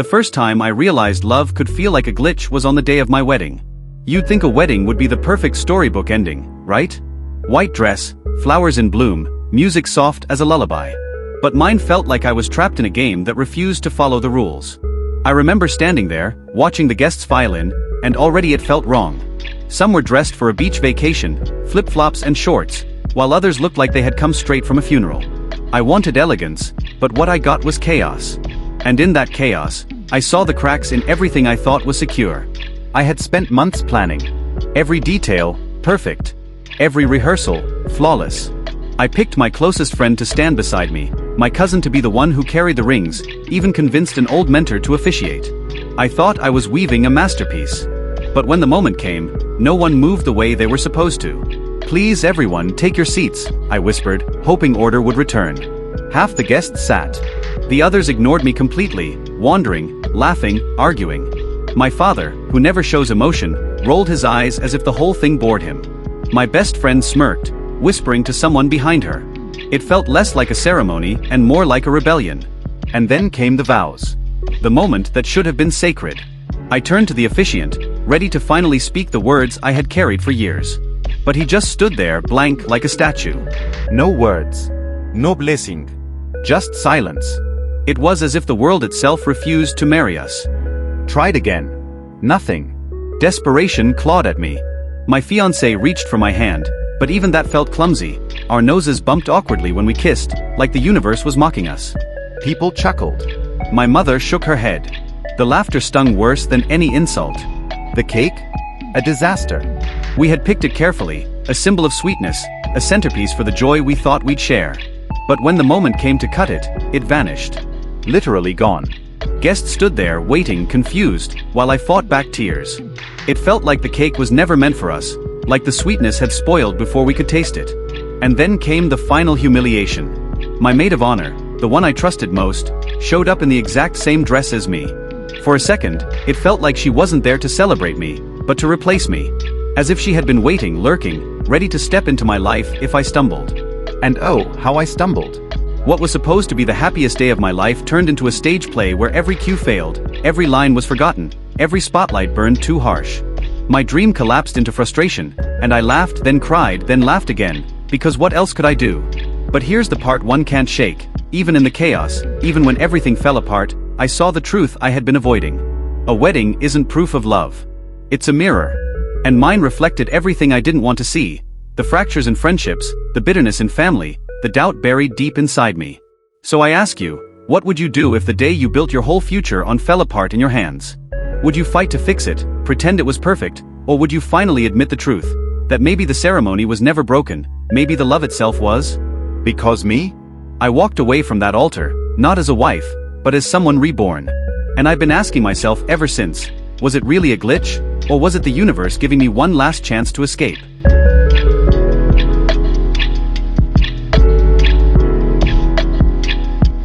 The first time I realized love could feel like a glitch was on the day of my wedding. You'd think a wedding would be the perfect storybook ending, right? White dress, flowers in bloom, music soft as a lullaby. But mine felt like I was trapped in a game that refused to follow the rules. I remember standing there, watching the guests file in, and already it felt wrong. Some were dressed for a beach vacation, flip-flops and shorts, while others looked like they had come straight from a funeral. I wanted elegance, but what I got was chaos. And in that chaos, I saw the cracks in everything I thought was secure. I had spent months planning. Every detail, perfect. Every rehearsal, flawless. I picked my closest friend to stand beside me, my cousin to be the one who carried the rings, even convinced an old mentor to officiate. I thought I was weaving a masterpiece. But when the moment came, no one moved the way they were supposed to. "Please everyone, take your seats," I whispered, hoping order would return. Half the guests sat. The others ignored me completely, wandering, laughing, arguing. My father, who never shows emotion, rolled his eyes as if the whole thing bored him. My best friend smirked, whispering to someone behind her. It felt less like a ceremony and more like a rebellion. And then came the vows. The moment that should have been sacred. I turned to the officiant, ready to finally speak the words I had carried for years. But he just stood there, blank like a statue. No words. No blessing. Just silence. It was as if the world itself refused to marry us. Tried again. Nothing. Desperation clawed at me. My fiancé reached for my hand, but even that felt clumsy. Our noses bumped awkwardly when we kissed, like the universe was mocking us. People chuckled. My mother shook her head. The laughter stung worse than any insult. The cake? A disaster. We had picked it carefully, a symbol of sweetness, a centerpiece for the joy we thought we'd share. But when the moment came to cut it, it vanished. Literally gone. Guests stood there, waiting, confused, while I fought back tears. It felt like the cake was never meant for us, like the sweetness had spoiled before we could taste it. And then came the final humiliation. My maid of honor, the one I trusted most, showed up in the exact same dress as me. For a second, it felt like she wasn't there to celebrate me, but to replace me. As if she had been waiting, lurking, ready to step into my life if I stumbled. And oh, how I stumbled. What was supposed to be the happiest day of my life turned into a stage play where every cue failed, every line was forgotten, every spotlight burned too harsh. My dream collapsed into frustration, and I laughed, then cried, then laughed again, because what else could I do? But here's the part one can't shake. Even in the chaos, even when everything fell apart, I saw the truth I had been avoiding. A wedding isn't proof of love. It's a mirror. And mine reflected everything I didn't want to see. The fractures in friendships, the bitterness in family, the doubt buried deep inside me. So I ask you, what would you do if the day you built your whole future on fell apart in your hands? Would you fight to fix it, pretend it was perfect, or would you finally admit the truth? That maybe the ceremony was never broken, maybe the love itself was? Because me? I walked away from that altar, not as a wife, but as someone reborn. And I've been asking myself ever since, was it really a glitch, or was it the universe giving me one last chance to escape?